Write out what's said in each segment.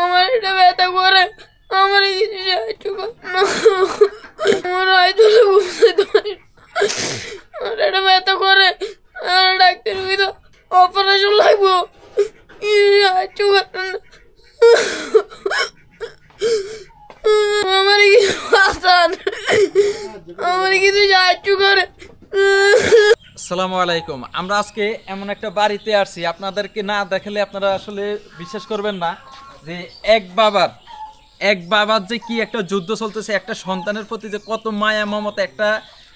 আমার এটা ব্যথা করে, আমার কিছু সাহায্য কর না, আমার হয়তো বুঝতে পারি, আমার এটা ব্যথা করে, আর ডাক্তার তো অপারেশন লাগবো, সাহায্য করেন না, আমার কিছু আসান, আমার কিছু সাহায্য করে। আসসালামু আলাইকুম। আমরা আজকে এমন একটা বাড়িতে আসছি, আপনাদেরকে না দেখালে আপনারা আসলে বিশ্বাস করবেন না যে এক বাবার যে কি একটা যুদ্ধ চলতেছে, একটা সন্তানের প্রতি যে কত মায়া মমতা, একটা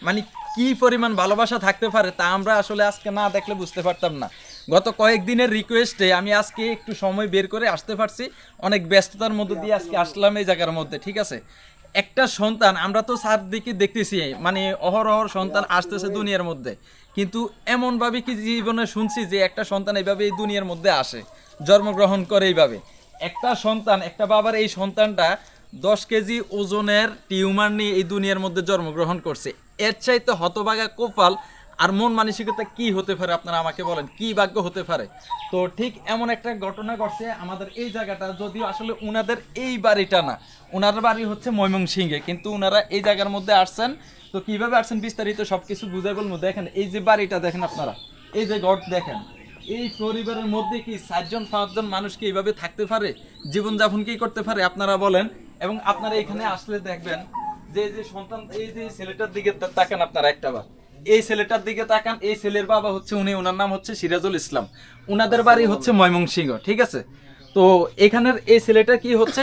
মানে কি পরিমাণ ভালোবাসা থাকতে পারে তা আমরা আসলে আজকে না দেখলে বুঝতে পারতাম না। গত কয়েকদিনের রিকোয়েস্টে আমি আজকে একটু সময় বের করে আসতে পারছি, অনেক ব্যস্ততার মধ্যে দিয়ে আজকে আসলাম এই জায়গার মধ্যে। ঠিক আছে, একটা সন্তান, আমরা তো চারদিকে দেখতেছি মানে অহরহ সন্তান আসতেছে দুনিয়ার মধ্যে, কিন্তু এমনভাবে কি জীবনে শুনছি যে একটা সন্তান এইভাবে এই দুনিয়ার মধ্যে আসে, জন্মগ্রহণ করে এইভাবে একটা সন্তান, একটা বাবার এই সন্তানটা 10 কেজি ওজনের টিউমার নিয়ে এই দুনিয়ার মধ্যে জন্মগ্রহণ করছে। এর চাইতে হতভাগা কপাল আর মন মানসিকতা কি হতে পারে আপনারা আমাকে বলেন, কি ভাগ্য হতে পারে? তো ঠিক এমন একটা ঘটনা ঘটছে আমাদের এই জায়গাটা, যদিও আসলে উনাদের এই বাড়িটা না, উনার বাড়ি হচ্ছে ময়মনসিংহে, কিন্তু উনারা এই জায়গার মধ্যে আসছেন। তো কিভাবে আসছেন বিস্তারিত সবকিছু বুঝাই বলবো। দেখেন এই যে বাড়িটা দেখেন আপনারা, এই যে ঘর দেখেন, এই পরিবারের মধ্যে কি 4-5জন মানুষ কি এইভাবে থাকতে পারে, জীবনযাপন কি করতে পারে আপনারা বলেন? এবং আপনারা এখানে আসলে দেখবেন যে সন্তান, এই যে ছেলেটার দিকে তাকান আপনারা একটাবার, এই ছেলেটার দিকে তাকান, এই ছেলের বাবা হচ্ছে উনি, ওনার নাম হচ্ছে সিরাজুল ইসলাম, উনাদের বাড়ি হচ্ছে ময়মনসিংহ। ঠিক আছে, তো এখানের এই ছেলেটা কি হচ্ছে,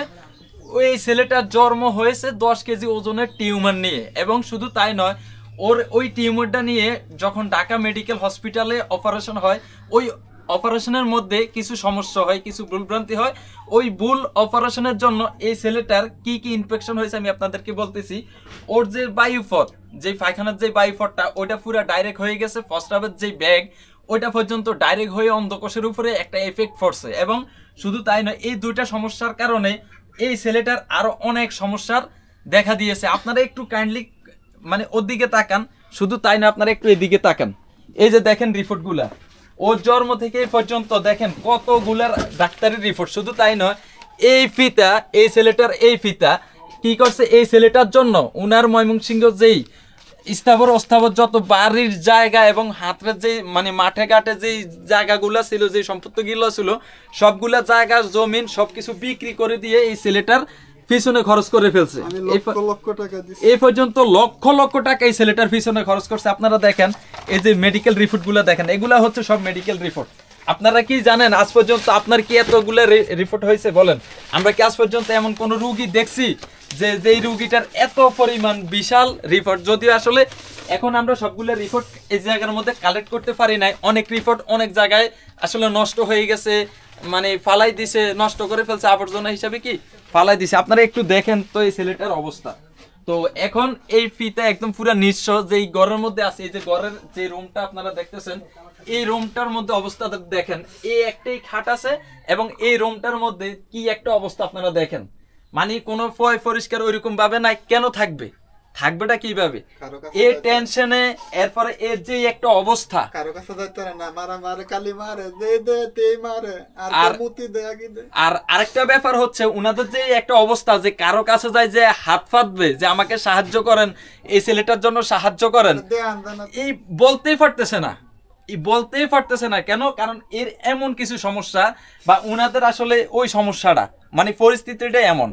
ওই ছেলেটার জন্ম হয়েছে 10 কেজি ওজনের টিউমার নিয়ে, এবং শুধু তাই নয়, ওই টিউমারটা নিয়ে যখন ঢাকা মেডিকেল হসপিটালে অপারেশন হয়, ওই অপারেশনের মধ্যে কিছু সমস্যা হয়, কিছু ভুলভ্রান্তি হয়। ওই ভুল অপারেশনের জন্য এই ছেলেটার কি কি ইনফেকশন হয়েছে আমি আপনাদেরকে বলতেছি। ওর যে বায়ুপথ, যে পায়খানার যে বায়ুপথটা, ওইটা পুরো ডাইরেক্ট হয়ে গেছে, প্রস্রাবের যে ব্যাগ ওইটা পর্যন্ত ডাইরেক্ট হয়ে অন্ধকোষের উপরে একটা এফেক্ট পড়ছে। এবং শুধু তাই নয়, এই দুইটা সমস্যার কারণে এই ছেলেটার আরো অনেক সমস্যার দেখা দিয়েছে। আপনারা একটু কাইন্ডলি মানে ওর দিকে তাকান, শুধু তাই না আপনারা একটু এদিকে তাকান, এই যে দেখেন রিপোর্টগুলা, ওর জন্ম থেকে পর্যন্ত দেখেন কতগুলার ডাক্তারের রিপোর্ট। শুধু তাই নয়, এই ফিতা, এই ছেলেটার এই ফিতা কি করছে, এই ছেলেটার জন্য উনার ময়মনসিংহ যেই স্থাবর অস্থাবর যত বাড়ির জায়গা এবং হাতের যে মানে মাঠে ঘাটে যেই জায়গাগুলা ছিল, যে সম্পত্তিগুলো ছিল, সবগুলা জায়গা জমিন সবকিছু বিক্রি করে দিয়ে এই ছেলেটার পিছনে খরচ করে ফেলছে। এই পর্যন্ত লক্ষ লক্ষ টাকা এই ছেলেটার পিছনে খরচ করছে। আপনারা দেখেন এই যে মেডিকেল রিপোর্ট গুলা দেখেন, এগুলা হচ্ছে সব মেডিকেল রিপোর্ট। আপনারা কি জানেন আজ পর্যন্ত আপনার কি এতগুলো রিপোর্ট হয়েছে বলেন? আমরা কি আজ পর্যন্ত এমন কোন রুগী দেখছি যে যেই রুগীটার এত পরিমাণ বিশাল রিপোর্ট? যদিও আসলে এখন আমরা সবগুলো রিপোর্ট এই জায়গার মধ্যে কালেক্ট করতে পারি নাই, অনেক রিপোর্ট অনেক জায়গায় আসলে নষ্ট হয়ে গেছে, মানে ফালাই দিছে, নষ্ট করে ফেলছে, আবর্জনা হিসাবে কি ফালাই দিছে। আপনারা একটু দেখেন তো এই ছেলেটার অবস্থা। তো এখন এই ফিতা একদম পুরো নিঃস্ব, যে ঘরের মধ্যে আছে, এই যে ঘরের যে রুমটা আপনারা দেখতেছেন, এই রুমটার মধ্যে অবস্থা দেখেন, এই একটাই খাট আছে এবং এই রুমটার মধ্যে কি একটা অবস্থা আপনারা দেখেন, মানে কোনো পরিষ্কার ওইরকম ভাবে নাই। কেন থাকবে, থাকবেটা কিভাবে এই টেনশনে? এরপরে এর যে একটা অবস্থা, আর আরেকটা ব্যাপার হচ্ছে উনাদের যে একটা অবস্থা, যে কারো কাছে যায় যে হাত ফাটবে, যে আমাকে সাহায্য করেন, এই ছেলেটার জন্য সাহায্য করেন, এই বলতেই পারতেছে না। কেন? কারণ এর এমন কিছু সমস্যা, বা উনাদের আসলে ওই সমস্যাটা মানে পরিস্থিতিটা এমন।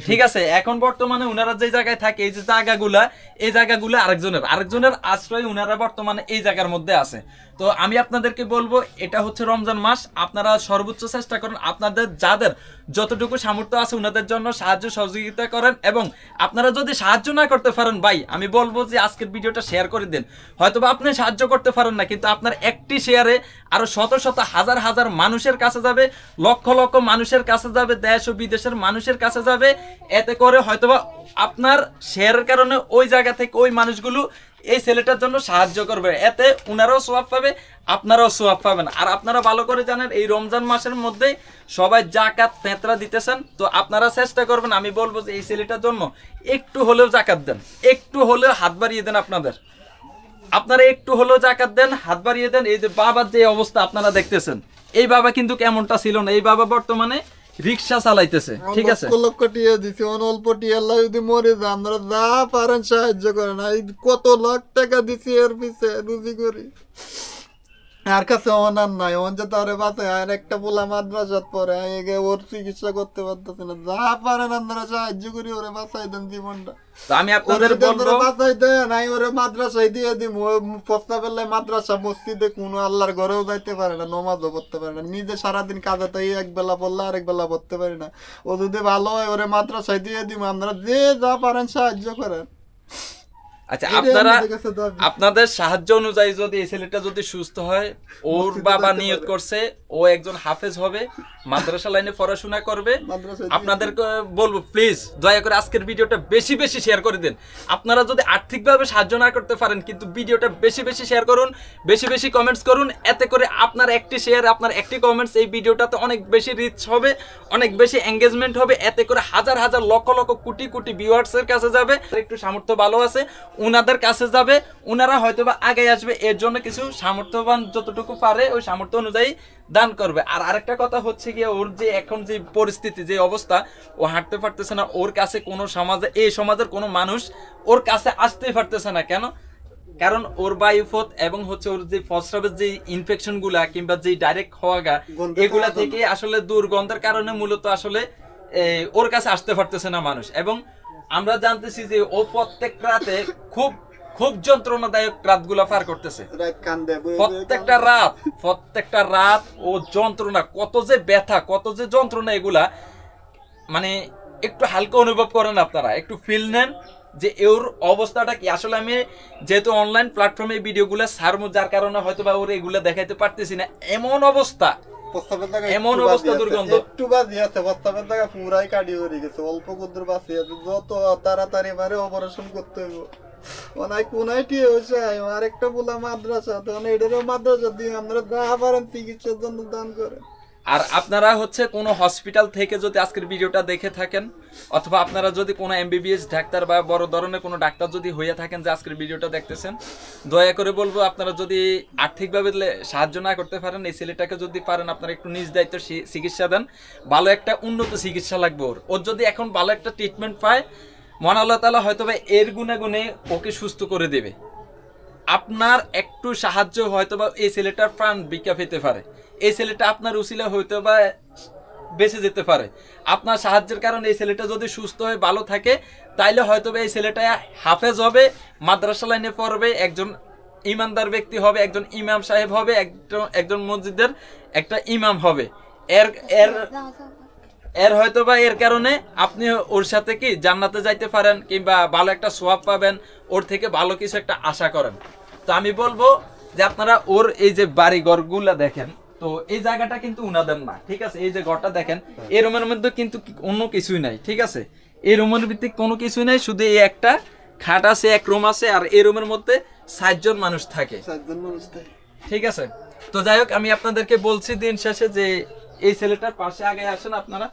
ঠিক আছে, এখন বর্তমানে উনারা যে জায়গায় থাকে, এই যে জায়গাগুলা আরেকজনের আশ্রয় উনারা বর্তমানে এই জায়গার মধ্যে আছে। তো আমি আপনাদেরকে বলবো, এটা হচ্ছে রমজান মাস, আপনারা সর্বোচ্চ চেষ্টা করেন, আপনাদের যাদের যতটুকু সামর্থ্য আছে উনাদের জন্য সাহায্য সহযোগিতা করেন। এবং আপনারা যদি সাহায্য না করতে পারেন ভাই, আমি বলবো যে আজকের ভিডিওটা শেয়ার করে দেন। হয়তোবা আপনি সাহায্য করতে পারেন না, কিন্তু আপনার একটি শেয়ারে আরো শত শত হাজার হাজার মানুষের কাছে যাবে, লক্ষ লক্ষ মানুষের কাছে যাবে, দেশ ও বিদেশের মানুষের কাছে যাবে। এতে করে হয়তোবা আপনার শেয়ারের কারণে ওই জায়গা থেকে ওই মানুষগুলো এই ছেলেটার জন্য সাহায্য করবে, এতে উনারাও সওয়াব পাবে, আপনারাও সওয়াব পাবেন। আর আপনারা ভালো করে জানেন এই রমজান মাসের মধ্যে সবাই জাকাত ফেতরা দিতেছেন, তো আপনারা চেষ্টা করবেন, আমি বলবো যে এই ছেলেটার জন্য একটু হলেও জাকাত দেন, একটু হলেও হাত বাড়িয়ে দেন, আপনারা একটু হলেও জাকাত দেন, হাত বাড়িয়ে দেন। এই যে বাবার যে অবস্থা আপনারা দেখতেছেন, এই বাবা কিন্তু কেমনটা ছিল না, এই বাবা বর্তমানে রিক্সা চালাইতেছে, ঠিক আছে। লক্ষ লক্ষ টিয়া দিছি, অল্প টিয়া যদি মরে যায় আপনারা যা পারেন সাহায্য করেন। এই কত লাখ টাকা দিছি এর পিছে রুজি করি, আর কাছে অনার নাই। যে তারে বাঁচায় আর একটা পোলা মাদ্রাসাত পরে ওর চিকিৎসা করতে পারতেছে না, যা পারেন আপনারা সাহায্য করি ওরে বাঁচাই দেন জীবনটা। আমি আপনাদের বলবো বাঁচাই দেন, আমি ওরে মাদ্রাসায় দিয়ে দিব। প্রস্তা পেলে মাদ্রাসা মসজিদে কোনো আল্লাহর ঘরেও যাইতে পারে না, নমাজও পড়তে পারে না, নিজে সারাদিন কাজে তাই এক বেলা পড়লে আরেক বেলা পড়তে পারে না। ও যদি ভালো হয় ওরে মাদ্রাসায় দিয়ে দিব, আপনারা যে যা পারেন সাহায্য করেন। আচ্ছা, আপনারা আপনাদের সাহায্য অনুযায়ী যদি এই ছেলেটা যদি সুস্থ হয়, ওর বাবা নিয়ত করছে ও একজন হাফেজ হবে, মাদ্রাসা লাইনে পড়াশোনা করবে। আপনাদেরকে বলবো প্লিজ দয়া করে আজকের ভিডিওটা বেশি বেশি শেয়ার করে দেন। আপনারা যদি আর্থিকভাবে সাহায্য না করতে পারেন, কিন্তু ভিডিওটা বেশি বেশি শেয়ার করুন, বেশি বেশি কমেন্টস করুন। এতে করে আপনার একটি শেয়ার, আপনার একটি কমেন্টস এই ভিডিওটাতে অনেক বেশি রিচ হবে, অনেক বেশি এঙ্গেজমেন্ট হবে। এতে করে হাজার হাজার লক্ষ লক্ষ কোটি কোটি ভিউয়ার্সের কাছে যাবে। একটু সামর্থ্য ভালো আছে উনাদের কাছে যাবে, উনারা হয়তো বা আগে আসবে। এর জন্য কিছু সামর্থ্যবান যতটুকু পারে ওই সামর্থ্য অনুযায়ী দান করবে। আর আরেকটা কথা হচ্ছে গিয়ে, ওর যে এখন যে পরিস্থিতি, যে অবস্থা, ও হাঁটতে পারতেছে না, ওর কাছে কোনো সমাজে, এই সমাজের কোনো মানুষ ওর কাছে আসতেই পারতেছে না। কেন? কারণ ওর বায়ুপথ এবং হচ্ছে ওর যে প্রস্রাবের যে ইনফেকশন গুলা কিংবা যে ডাইরেক্ট হওয়া গা, এগুলা থেকে আসলে দুর্গন্ধের কারণে মূলত আসলে ওর কাছে আসতে পারতেছে না মানুষ। এবং আমরা জানতেছি যে ও প্রত্যেক রাতে খুব খুব যন্ত্রণাদায়ক রাতগুলা পার করতেছে। প্রত্যেকটা রাত ও যন্ত্রণা, কত যে ব্যথা, কত যে যন্ত্রণা, এগুলা মানে একটু হালকা অনুভব করেন আপনারা, একটু ফিল নেন যে ওর অবস্থাটা কি। আসলে আমি যেহেতু অনলাইন প্ল্যাটফর্মে ভিডিওগুলো ছাড়বো, যার কারণে হয়তো বা ওর এগুলা দেখাইতে পারতেছি না। এমন অবস্থা, এমন অবস্থা, দুর্গন্ধ। একটু বাজি আছে, প্রস্তাবের জায়গা পুরাই কাটি হয়ে গেছে, অল্প কুদ্দুর বাঁচি আছে। যত তাড়াতাড়ি মারে অপারেশন করতে হইব। ওনাই কোনাই টিয়ে হয়েছে আর একটা বলা মাদ্রাসা, তখন এটারও মাদ্রাসা দিয়ে আমরা যা পারেন চিকিৎসার জন্য দান করেন। আর আপনারা হচ্ছে কোনো হসপিটাল থেকে যদি আজকের ভিডিওটা দেখে থাকেন, অথবা আপনারা যদি কোনো এমবিবিএস ডাক্তার বা বড় ধরনের কোনো ডাক্তার যদি হয়ে থাকেন যে আজকের ভিডিওটা দেখতেছেন, দয়া করে বলবো আপনারা যদি আর্থিকভাবে সাহায্য না করতে পারেন, এই ছেলেটাকে যদি পারেন আপনারা একটু নিজ দায়িত্ব চিকিৎসা দেন। ভালো একটা উন্নত চিকিৎসা লাগবে ওর যদি এখন ভালো একটা ট্রিটমেন্ট পায়, মহান আল্লাহ তাআলা হয়তো বা এর গুণাগুণে ওকে সুস্থ করে দেবে। আপনার একটু সাহায্য হয়তো বা এই ছেলেটার প্রাণ ভিক্ষা পেতে পারে, এই ছেলেটা আপনার উসিলা হয়তো বা বেঁচে যেতে পারে। আপনার সাহায্যের কারণে এই ছেলেটা যদি সুস্থ হয়ে ভালো থাকে, তাইলে হয়তো বা এই ছেলেটা হাফেজ হবে, মাদ্রাসা লাইনে পড়বে, একজন ইমানদার ব্যক্তি হবে, একজন ইমাম সাহেব হবে, একজন মসজিদের একটা ইমাম হবে। এর হয়তো বা এর কারণে আপনি ওর সাথে কি জান্নাতে যাইতে পারেন, কিংবা ভালো একটা সোয়াব পাবেন, ওর থেকে ভালো কিছু একটা আশা করেন। তো আমি বলবো যে আপনারা ওর এই যে বাড়ি ঘরগুলা দেখেন, তো এই জায়গাটা কিন্তু উনাদের না, ঠিক আছে। এই যে ঘরটা দেখেন, এই রুমের মধ্যে কিন্তু অন্য কিছুই নাই, ঠিক আছে। এই রুমের ভিত্তিক কোনো কিছুই নাই, শুধু এই একটা খাট আছে, এক রুম আছে, আর এই রুমের মধ্যে 7 জন মানুষ থাকে, ঠিক আছে। তো যাই হোক, আমি আপনাদেরকে বলছি দিন শেষে যে এই ছেলেটার পাশে আগে আসেন আপনারা।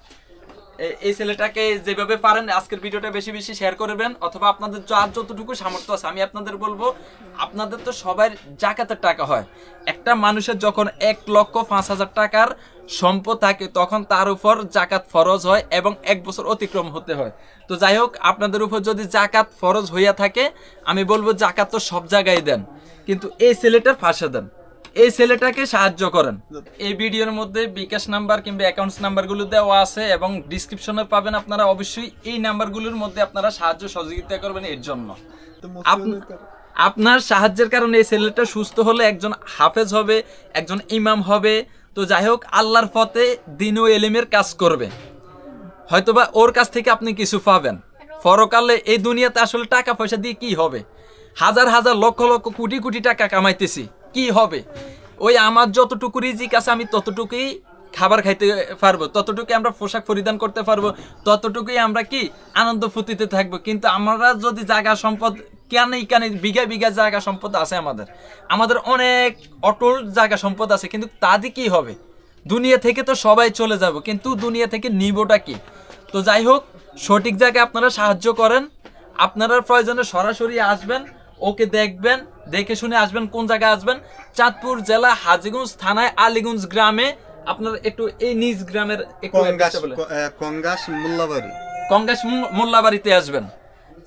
এই ছেলেটাকে যেভাবে পারেন আজকের ভিডিওটা বেশি বেশি শেয়ার করবেন, অথবা আপনাদের যতটুকু সামর্থ্য আছে। আমি আপনাদের বলবো, আপনাদের তো সবাই জাকাতের টাকা হয়। একটা মানুষের যখন 1,05,000 টাকার সম্পদ থাকে, তখন তার উপর জাকাত ফরজ হয় এবং 1 বছর অতিক্রম হতে হয়। তো যাই হোক, আপনাদের উপর যদি জাকাত ফরজ হইয়া থাকে, আমি বলবো জাকাত তো সব জায়গায় দেন, কিন্তু এই ছেলেটার পাশে দেন, এই ছেলেটাকে সাহায্য করেন। এই ভিডিওর মধ্যে বিকাশ নাম্বার কিংবা অ্যাকাউন্টস নাম্বারগুলো দেওয়া আছে এবং ডিসক্রিপশনে পাবেন। আপনারা অবশ্যই এই নাম্বারগুলোর মধ্যে আপনারা সাহায্য সহযোগিতা করবেন। এর জন্য আপনার সাহায্যের কারণে এই ছেলেটা সুস্থ হলে একজন হাফেজ হবে, একজন ইমাম হবে। তো যাই হোক, আল্লাহর পথে দ্বীন ও ইলমের কাজ করবে, হয়তোবা ওর কাছ থেকে আপনি কিছু পাবেন। পরকালে এই দুনিয়াতে আসলে টাকা পয়সা দিয়ে কি হবে? হাজার হাজার লক্ষ লক্ষ কোটি কোটি টাকা কামাইতেছি, কি হবে? ওই আমার যতটুকু রিজিক আছে আমি ততটুকুই খাবার খাইতে পারবো, ততটুকুই আমরা পোশাক পরিধান করতে পারবো, ততটুকুই আমরা কি আনন্দ ফুর্তিতে থাকবো। কিন্তু আমরা যদি জায়গা সম্পদ কানে বিঘা বিঘা জায়গা সম্পদ আছে, আমাদের অনেক অটল জায়গা সম্পদ আছে, কিন্তু তা দিয়ে কি হবে? দুনিয়া থেকে তো সবাই চলে যাব, কিন্তু দুনিয়া থেকে নিবটা কি? তো যাই হোক, সঠিক জায়গায় আপনারা সাহায্য করেন। আপনারা প্রয়োজনে সরাসরি আসবেন, ওকে দেখবেন, দেখে শুনে আসবেন। কোন জায়গায় আসবেন? চাঁদপুর জেলা হাজীগঞ্জ থানায় আলীগঞ্জ গ্রামে। আপনার একটু এই নিজ গ্রামের একটু অ্যাড্রেসটা বলেন। কঙ্গাস মোল্লাবাড়ি। কঙ্গাস মোল্লাবাড়িতে আসবেন।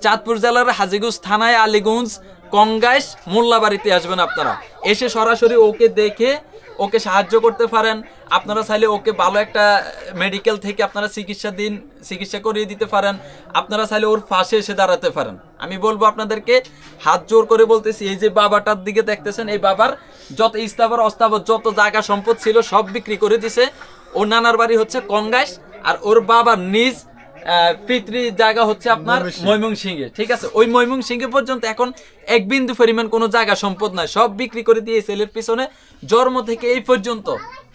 চাঁদপুর জেলার হাজীগঞ্জ থানায় আলীগঞ্জ কঙ্গাস মোল্লাবাড়িতে আসবেন আপনারা। এসে সরাসরি ওকে দেখে ওকে সাহায্য করতে পারেন। আপনারা চাইলে ওকে ভালো একটা মেডিকেল থেকে আপনারা চিকিৎসা করিয়ে দিতে পারেন। আপনারা চাইলে ওর পাশে এসে দাঁড়াতে পারেন। আমি বলবো আপনাদেরকে, হাত জোর করে বলতেছি, এই যে বাবাটার দিকে দেখতেছেন, এই বাবার যত স্থাবর অস্থাবর যত জায়গা সম্পদ ছিল সব বিক্রি করে দিছে। ওর নানার বাড়ি হচ্ছে কঙ্গাস, আর ওর বাবার নিজ পিতৃ জায়গা হচ্ছে আপনার ময়মনসিংহে। ঠিক আছে, ওই ময়মনসিংহে পর্যন্ত এখন এক বিন্দু পরিমাণ কোনো জায়গা সম্পদ নাই, সব বিক্রি করে দিয়ে ছেলের পিছনে জন্ম থেকে এই পর্যন্ত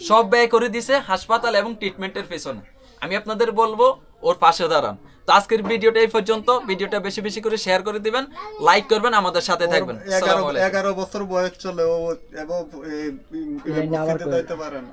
সব ব্যয় করে দিছে হাসপাতাল এবং ট্রিটমেন্টের পেছনে। আমি আপনাদের বলবো ওর পাশে দাঁড়ান। তো আজকের ভিডিওটা এই পর্যন্ত। ভিডিওটা বেশি বেশি করে শেয়ার করে দিবেন, লাইক করবেন, আমাদের সাথে থাকবেন। 11 বছর বয়স চলে ও এবং যাইতে পারে না।